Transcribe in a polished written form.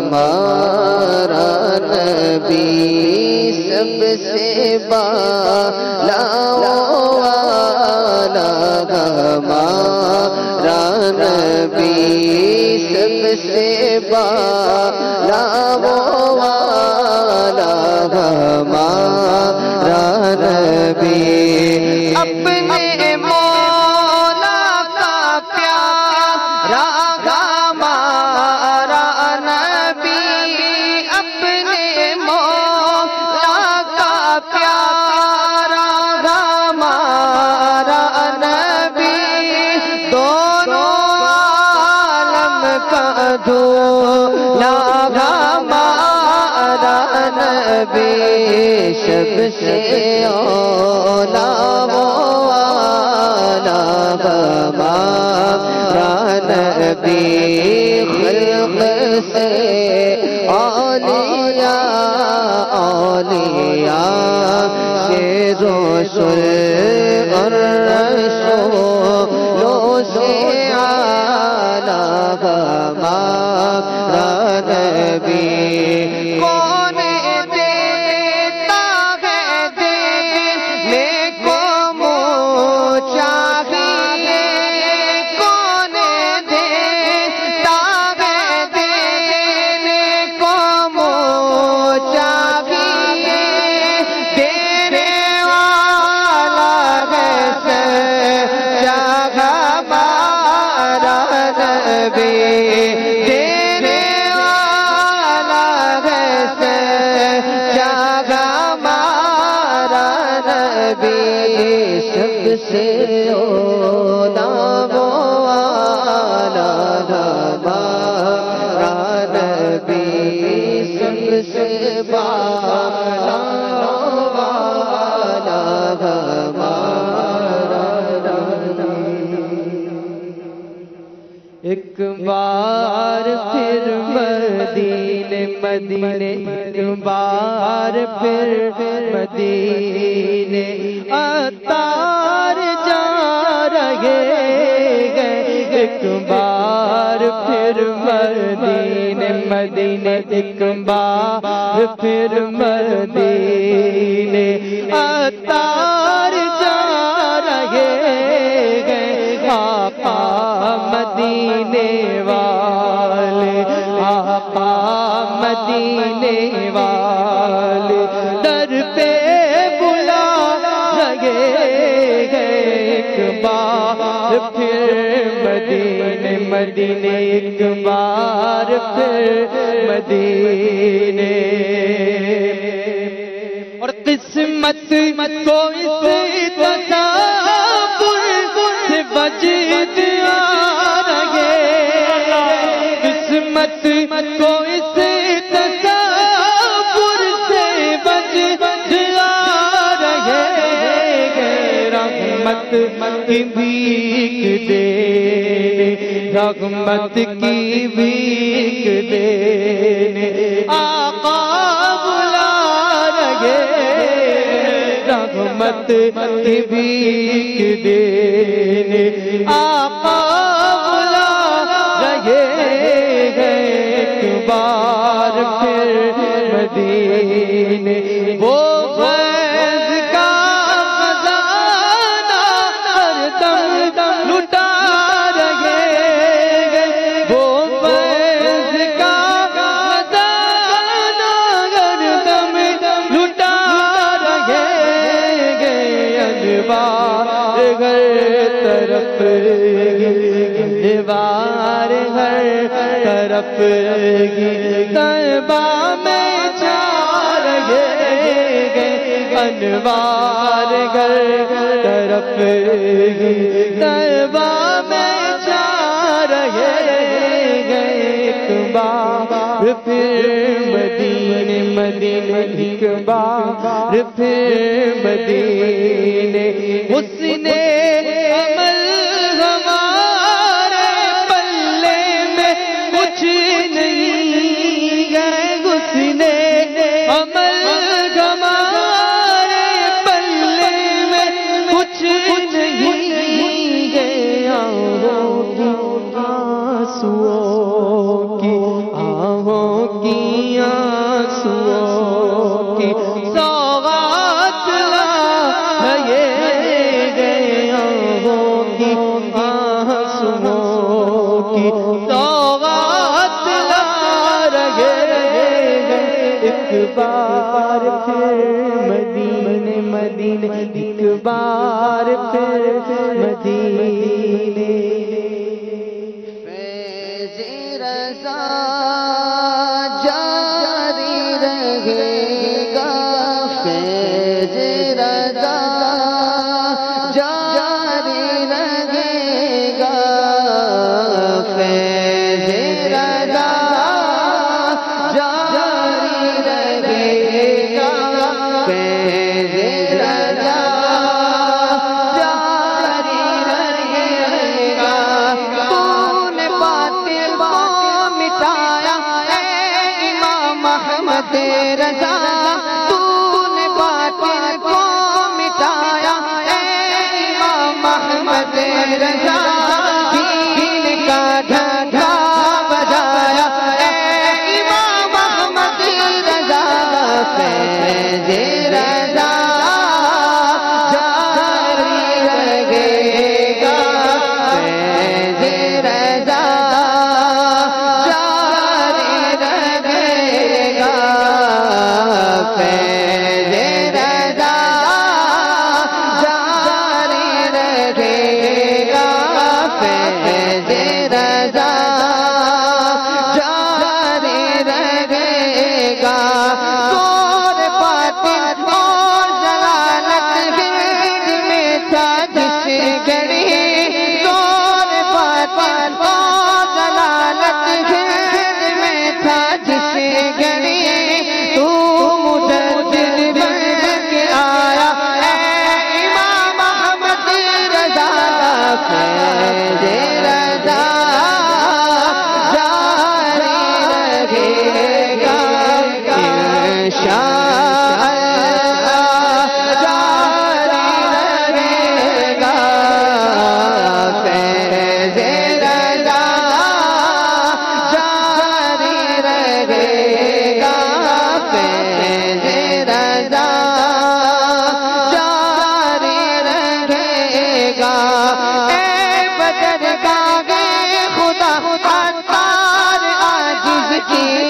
ہمارا نبی سب سے بالا والا، ہمارا نبی سب سے بالا والا، ہمارا نبی اپنے سب سے اولا والا، ہمارا نبی خلق سے اولیاء سے رسول اور رسولوں سے اعلیٰ، ہمارا نبی سب سے اولا والا، ہمارا نبی سب سے بالا والا، ہمارا نبی۔ ایک بار پھر مدینے مدینے، ایک بار پھر مدینے عطار جا رہے گئے، ایک بار پھر مدینے مدینے، ایک بار پھر مدینے عطار جا رہے گئے، آقا مدینے والے، آقا مدینے والے در پہ بلا رہے گئے، ایک بار پھر مدینے مدینے، ایک بار پھر مدینے، اور قسمت کو اس تصور سے وجد آ رہے، قسمت کو اس تصور سے وجد آ رہے، رحمت کی بھیک دینے، رحمت کی بھیک دینے آقا بلا رہے، رحمت کی بھیک دینے آقا بلا رہے ہیں، ایک بار پھر مدینے وہ فیض کا خزانہ ہر دم لٹا رہے ہیں، وہ فیض کا خزانہ ہر دم لٹا رہے ہیں، انوار ہر طرف، انوار ہر طرف طیبہ میں چھا رہے ہیں، انوار ہر طرف طیبہ میں چھا رہے ہیں، ایک بار پھر مدینے مدینے، ایک بار پھر مدینے، اس نے عمل ہمارے پلے میں کچھ نہیں ہے، اس نے عمل ہمارے پلے میں کچھ نہیں ہے، آنسوؤں کی ایک بار پھر مدینے مدینے ایک بار پھر مدینے فیض رضا جاری رہے گا فیض رضا جاری رہے گا فیض رضا جاری رہے گا فیض رضا جاری رہے گا تو نے باطل کو مٹایا اے امام احمد رضا تو نے باطل کو مٹایا اے امام احمد رضا دین کا ڈھنڈا بجایا اے امام احمد رضا فیض رضا جاری رہے گا فیض رضا جاری رہے گا فیض رضا جاری رہے گا فیض رضا جاری رہے گا زور باطل اور ضلالت ہند میں تھا جس گھڑی زور باطل اور ضلالت ہند میں تھا جس گھڑی تو مجدد بن کے آیا اے امام احمد رضا فیض رضا جاری رہے گا انشاءاللہ جاری رہے گا فیض رضا جاری رہے گا فیض رضا جاری رہے گا اے بدر گاہ خدا عطار عاجز کی